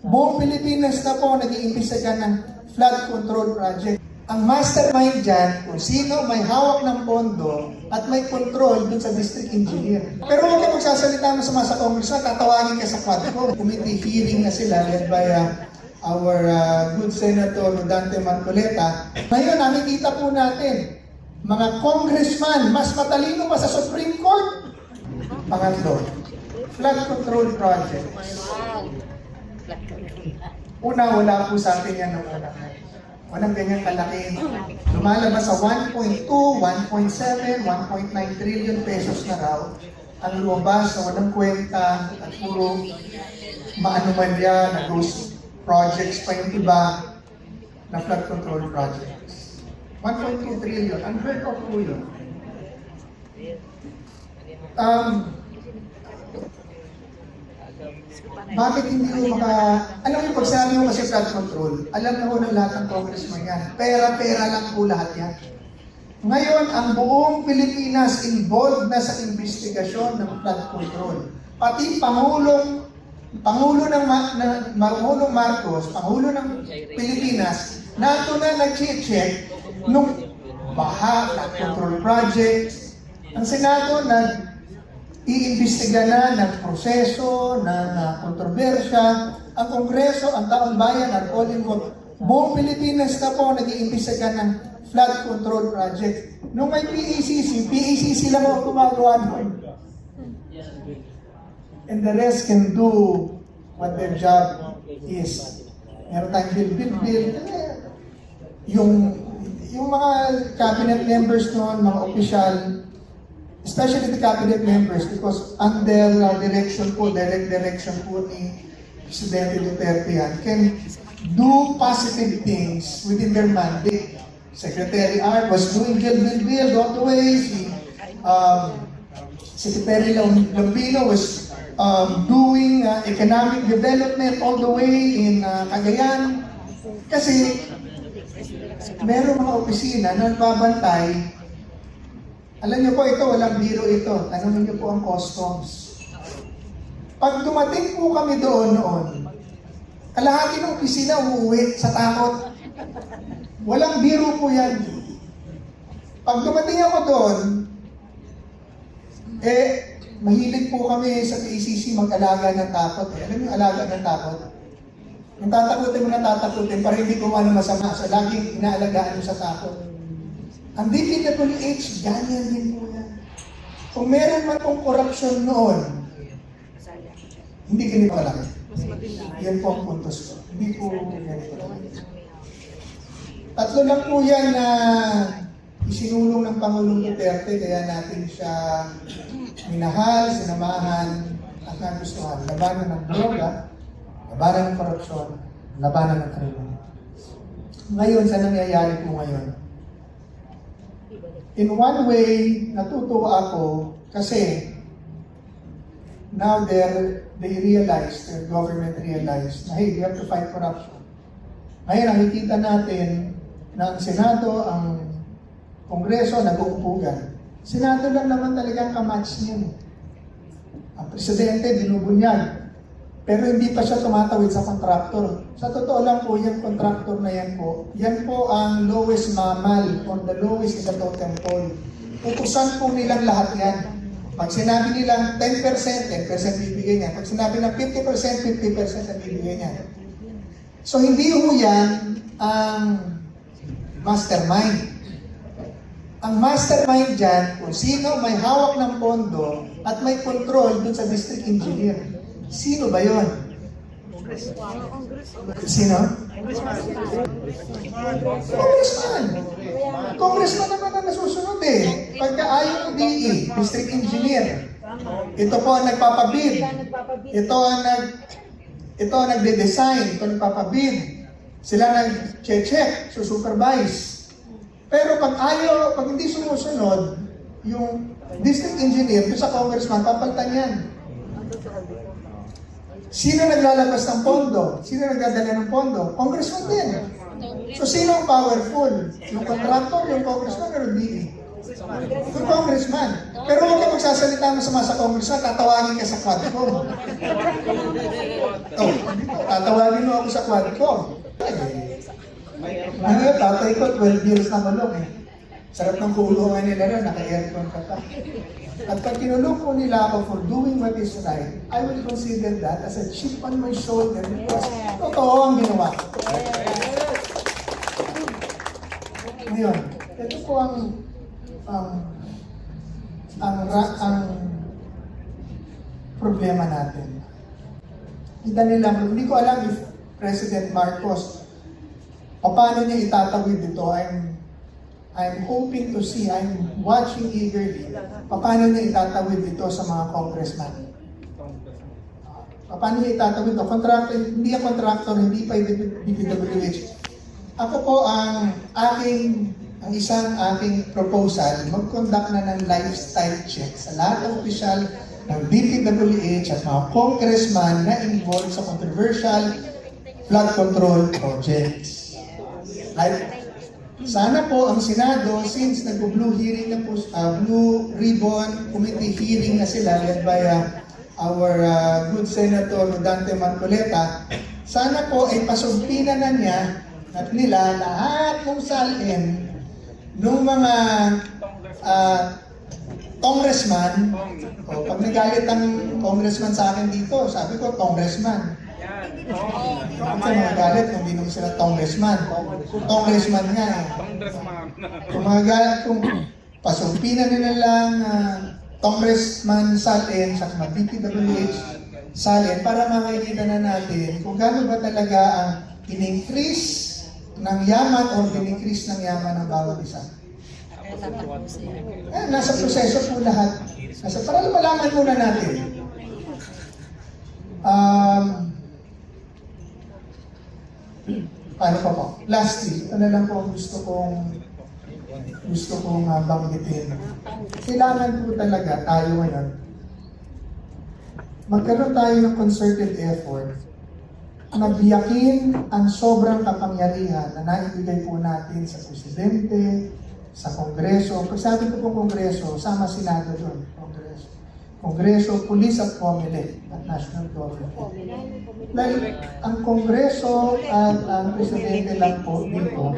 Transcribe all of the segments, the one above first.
Buong Pilipinas na po nag-iimbestiga ng flood control project. Ang mastermind dyan, kung sino may hawak ng pondo at may control dun sa district engineer. Pero huwag ka magsasalita mo sa congressman, tatawagin ka sa Quadcom. Committee hearing na sila led by our good Senator Dante Marcoleta. Ngayon, nakikita po natin, mga congressman, mas matalino pa sa Supreme Court. Pangatlo, flood control project. Una, wala po sa atin yan ng una. Walang ganyan kalaki. Lumalabas sa 1.2, 1.7, 1.9 trillion pesos na raw ang lumabas na walang kwenta at puro maanomalya na ghost projects pa yung iba na flood control projects. 1.2 trillion. Unheard of po yun. Bakit hindi ko alam mo, pag sinabi mo kasi flood control, alam na ko ng lahat ng congressman yan. Pera-pera lang po lahat yan. Ngayon, ang buong Pilipinas involved na sa investigasyon ng flood control. Pati Pangulo Marcos, Pangulo ng Pilipinas, nato na nag-check nung baha, flood control project. Ang Senado iimbestiga na ng proseso, ng kontrobersya. Ang Kongreso, ang taong bayan, ang all involved. Buong Pilipinas na po nag-iimbestiga ng flood control project. Nung may PACC lang ang gumagawa nun. And the rest can do what their job is. Meron tayong bill. Yung mga cabinet members noon, mga official, especially the cabinet members, because under direction po, direct direction po ni Presidente Duterte yan, can do positive things within their mandate. Secretary Art was doing bill all the way. Secretary Lambino was doing economic development all the way in Cagayan. Kasi meron mga opisina na nagbabantay. Alam niyo po, ito, walang biro ito. Tanungin niyo po ang customs. Pag dumating po kami doon noon, kalahati ng opisina uuwi sa takot. Walang biro po yan. Pag dumating ako doon, mahilig po kami sa PACC mag-alaga ng takot. Alam niyo, alaga ng takot? Yung tatakutin mo na tatakutin para hindi kumano masama. So, laging inaalagaan mo sa takot. Ang DPWH, ganyan din po yan. Kung meron man pong korupsyon noon, hindi ganito kalaki. Yan po ang puntos ko. Hindi po ganito kalaki. Tatlo lang po yan na isinulong ng Pangulong Duterte, kaya natin siya minahal, sinamahan, at nagustuhan. Labanan ng droga, labanan ng korupsyon, labanan ng krimen. Ngayon, sa nangyayari po ngayon, in one way, natutuwa ako kasi now their government realized na hey, we have to fight corruption. Ngayon, nakikita natin na ang Senado, ang Kongreso, nag-uupugan. Senado lang naman talagang kamatch niya. Ang Presidente, binubunyag. Pero hindi pa siya tumatawid sa kontraktor. Sa totoo lang po, yung kontraktor na yan po ang lowest mammal or the lowest in the totem pole. Utusan po nilang lahat yan. Pag sinabi nilang 10%, 10% bibigyan niya. Pag sinabi ng 50%, 50% ang bibigyan niya. So hindi po yan ang mastermind. Ang mastermind dyan, kung sino may hawak ng pondo at may control dun sa district engineer. Sino ba yun? Sino? Congressman naman ang nasusunod eh. Pagka ayaw ng DE, district engineer. Ito po ang nagpapabid. Ito ang nagde-design. Ito ang nagpapabid. Sila nag-check, supervise. Pero pag hindi sumusunod, yung district engineer, yung sa congressman, papalitan yan. Sino naglalabas ng pondo? Sino nagdadala ng pondo? Congressman din. So, sino ang powerful? Yung contractor, yung congressman, o yung DE? Yung congressman. Pero huwag ka magsasalita mo sa congressman, tatawagin ka sa Quadcom. Tatawagin ako sa Quadcom. Tatay ko, 12 years na kulong eh. Sarap ng kulungan nila na, naka-aircon ka pa. At pag kinulong po nila ako for doing what is right, I will consider that as a chip on my shoulder because totoo ang ginawa ko. Ngayon, ito po ang problema natin. Hindi ko alam if President Marcos, paano niya itatawid ito. I'm hoping to see, I'm watching eagerly, paano niya itatawid ito sa mga congressman. Paano niya itatawid ito? Hindi ang contractor, hindi pa DPWH. Ako po ang isang aking proposal, mag-conduct na ng lifestyle check sa lahat ng opisyal ng DPWH at mga congressman na involved sa controversial flood control projects. Sana po ang Senado, since nag-blue hearing na po, Blue Ribbon Committee hearing na sila led by our good Senator Dante Marcoleta, sana po ay pasumpinan na niya at nila lahat ng salin ng mga congressman. Pag nagalit ang congressman sa akin dito, sabi ko, congressman. Kasi mga galit kung hindi naman sila congressman. Congressman nga eh. Kung mga galit, kung pasumpinan nila lang congressman salin sa mga DPWH salin para makikita na natin kung gaano ba talaga ang in-increase ng yaman o in-increase ng yaman ng bawat isa. Nasa proseso po lahat. Para malaman muna natin. Paano pa po? Lastly, ito na lang po ang gusto kong banggitin. Kailangan po talaga tayo ngayon magkaroon tayo ng concerted effort na biyakin ang sobrang kapangyarihan na naibigay po natin sa Presidente, sa Kongreso. Pag sabi ko po Kongreso, sama Senado doon. Kongreso, Police at Comelec at National Government. Dahil ang Kongreso at ang Presidente lang po dito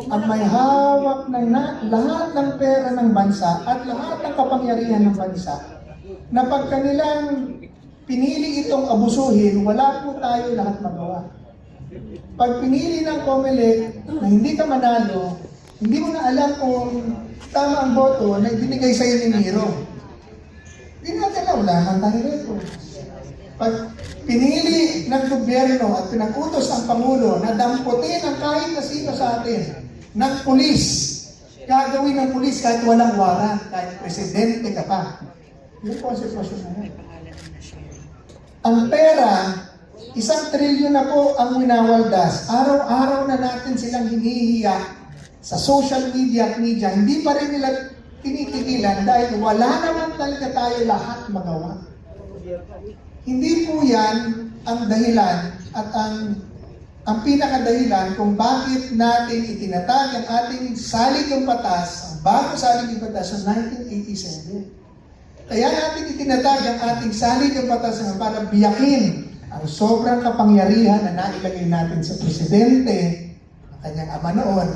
ang may hawak ng lahat ng pera ng bansa at lahat ng kapangyarihan ng bansa na pag kanilang pinili itong abusuhin, wala po tayo lahat magawa. Pag pinili ng Comelec na hindi ka manalo, hindi mo na alam kung tama ang boto na ibinigay sa iyo ni Miro. Hindi natin na ulaman tayo rito. Pag pinili ng gobyerno at pinag-utos ang Pangulo na damputin ang kahit na sino sa atin ng pulis, gagawin ng pulis kahit walang warrant, kahit presidente ka pa. Yun po ang sitwasyon na yun. Ang pera, 1 trilyon na po ang winawaldas. Araw-araw na natin silang hinihiya sa social media at media. Hindi pa rin nila tinitigilan dahil wala naman talaga tayo lahat magawa. Hindi po yan ang dahilan at ang pinakadahilan kung bakit natin itinatag ang ating saligang batas, ang bagong saligang batas sa 1987. Kaya natin itinatag ang ating saligang batas para biyakin ang sobrang kapangyarihan na nailagay natin sa Presidente, ang kanyang ama noon.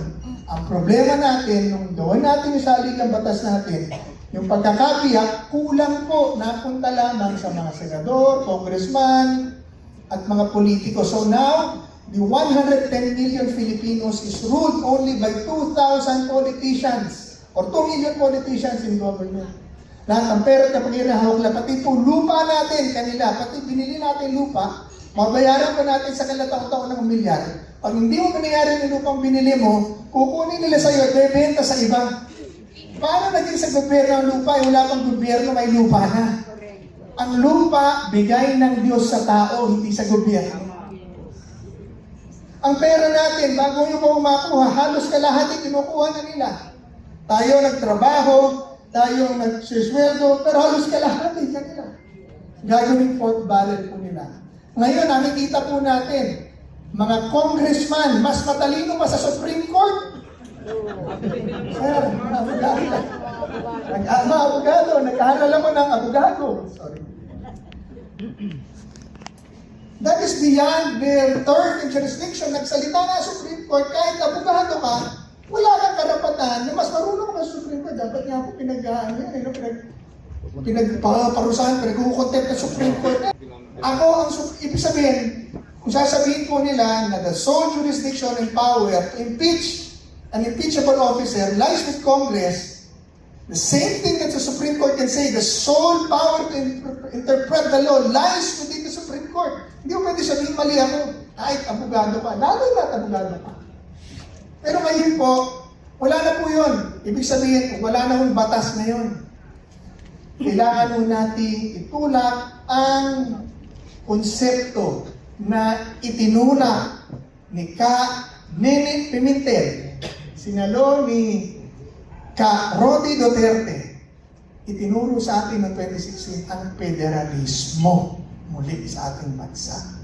Ang problema natin, nung gawin natin yung saligang batas natin, yung pagkakabiyak, kulang po, napunta lamang sa mga senador, congressman, at mga politiko. So now, the 110 million Filipinos is ruled only by 2,000 politicians or 2 million politicians in government. Lahat ng pera at kapangyarihan hawak lang, pati po lupa natin, kanila, pati binili natin lupa, mabayaran pa natin sa kalataon-taon ng milyar. Pag hindi mo binayaran yung lupang binili mo, kukunin nila sa iyo at bebenta sa iba. Paano naging sa gobyerno ang lupa? Wala pang gobyerno, may lupa na. Ang lupa, bigay ng Diyos sa tao, hindi sa gobyerno. Ang pera natin, bago nyo pa makuha, halos kalahati kinukuha na nila. Tayo nagtrabaho, tayo nagsisweldo, pero halos kalahati kanila. Gagawing fourth barrel po nila. Ngayon, nakikita po natin, mga congressman, mas matalino pa sa Supreme Court. Sir, abogado, nag-aaral ako ng abogado. Sorry. That is beyond their turf and jurisdiction. Nagsalita na Supreme Court, kahit abogado ka, wala kang karapatan na mas marunong ka sa Supreme Court. Dapat nga po pinagparusahan, pinag-contempt ng Supreme Court. Ibig sabihin, kung sasabihin po nila na the sole jurisdiction and power to impeach an impeachable officer lies with Congress, the same thing that the Supreme Court can say, the sole power to interpret the law lies within the Supreme Court. Hindi mo pwede sabihin mali ako, kahit abogado ka, lalo na abogado ka. Pero ngayon po, wala na po yun. Ibig sabihin, wala na yung batas na yun. Kailangan nun natin itulak ang konsepto na itinulak ni Nene Pimentel, sinalo ni Rodi Duterte, itinuro sa atin noong 2016 ang federalismo muli sa ating bansa.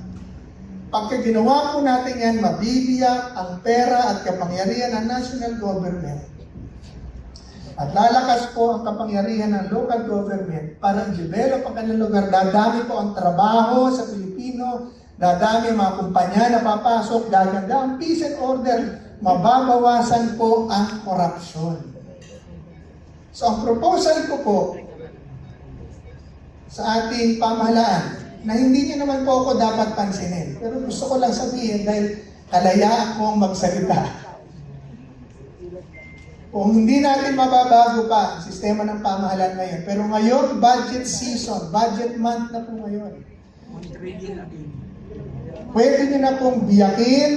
Pagka ginawa po natin yan, mabibiyak ang pera at kapangyarihan ng national government. At lalakas po ang kapangyarihan ng local government para i-develop ang kanilang lugar. Dadami po ang trabaho sa Pilipino, dadami ang mga kumpanya na papasok, gaganda ang peace and order, mababawasan po ang korupsyon. So ang proposal ko po sa ating pamahalaan, na hindi niyo naman po ako dapat pansinin. Pero gusto ko lang sabihin dahil kalayaan kong magsalita. Kung hindi natin mababago pa ang sistema ng pamahalaan ngayon, pero ngayon, budget season, budget month na po ngayon. Pwede niyo na pong biyakin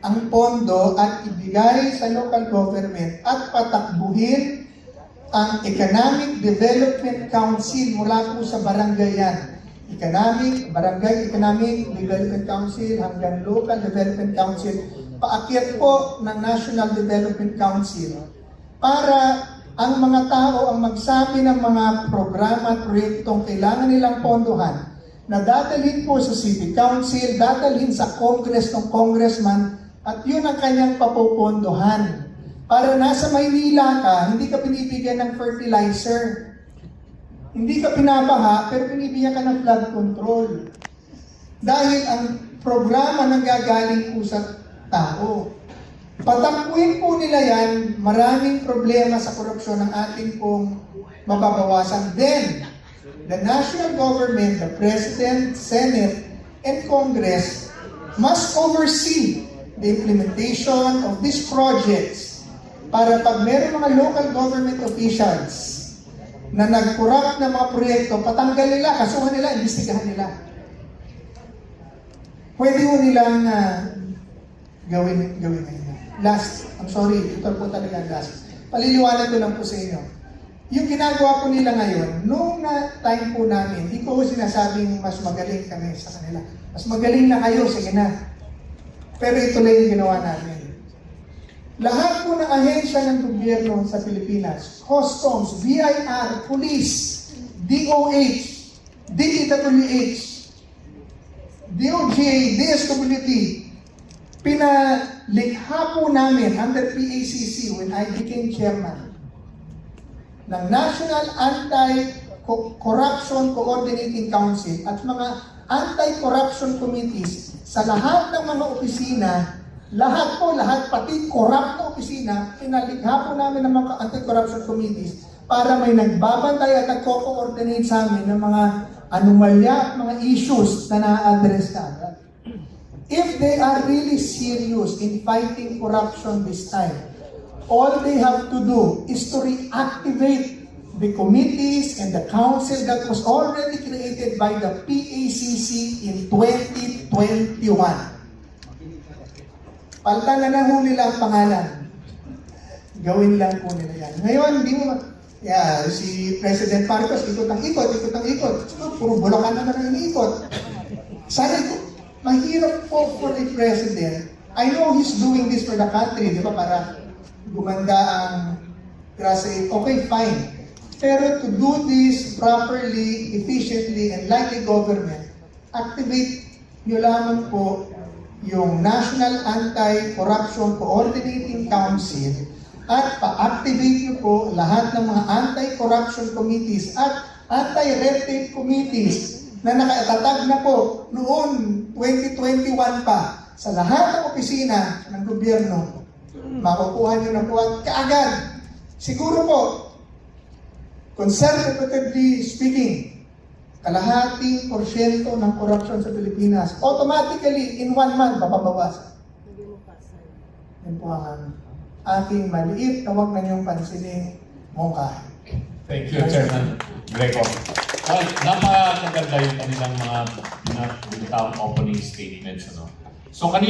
ang pondo at ibigay sa local government at patakbuhin ang Economic Development Council mula po sa barangay yan. Barangay Economic Development Council hanggang Local Development Council, paakyat po ng National Development Council para ang mga tao ang magsabi ng mga programa at proyektong kailangan nilang pondohan na dadalhin po sa City Council, dadalhin sa Congress ng Congressman at yun ang kanyang papupondohan. Para nasa Maynila ka, hindi ka pinibigyan ng fertilizer. Hindi ka pinabaha, pero pinibigyan ka ng flood control. Dahil ang programa nanggagaling po sa tao. Patakbuhin po nila yan, maraming problema sa korupsyon ng ating pong mababawasan. Then, the national government, the President, Senate, and Congress must oversee the implementation of these projects para pag meron mga local government officials na nag-corrupt na mga proyekto, patanggal nila, kasuhan nila, imbestigahan nila. Pwede mo nilang gawin ngayon. Last, I'm sorry, ito po talaga last. Paliliwanag ko lang po sa inyo. Yung ginagawa po nila ngayon, nung time po namin, hindi ko sinasabing mas magaling kami sa kanila. Mas magaling na kayo, sige na. Pero ito lang yung ginawa namin. Lahat po ng ahensya ng gobyerno sa Pilipinas, Customs, BIR, Police, DOH, DPWH, DOJ, DSWD, pinalikha po namin under PACC when I became chairman ng National Anti-Corruption Coordinating Council at mga anti-corruption committees sa lahat ng mga opisina. Lahat, pati corrupt na opisina, pinalikha po namin ng mga anti-corruption committees para may nagbabantay at nagko-coordinate sa amin ng mga anomalya at mga issues na na-address ka. If they are really serious in fighting corruption this time, all they have to do is to reactivate the committees and the council that was already created by the PACC in 2021. Paltan na lang nila ang pangalan. Gawin lang po nila yan. Ngayon, hindi mo si President Marcos, ikot ang ikot. Puro Bulacan naman ang iniikot. Sana ito, mahirap po for the President. I know he's doing this for the country, di ba? Para gumanda ang grasa. Okay, fine. Pero to do this properly, efficiently, and like a government, activate nyo lamang po yung National Anti-Corruption Coordinating Council at pa-activate nyo po lahat ng mga anti-corruption committees at anti-red tape committees na nakatatag na po noon 2021 pa, sa lahat ng opisina ng gobyerno, makukuha nyo na po at kaagad. Siguro po, conservatively speaking, kalahating porsyento ng corruption sa Pilipinas, automatically, in 1 month, mapabawasan. Yan po ang aking maliit na huwag na niyong pansinin mungkahin. Thank you, Chairman Greco. Well, napakaganda yung kanilang mga opening statements. So, kanina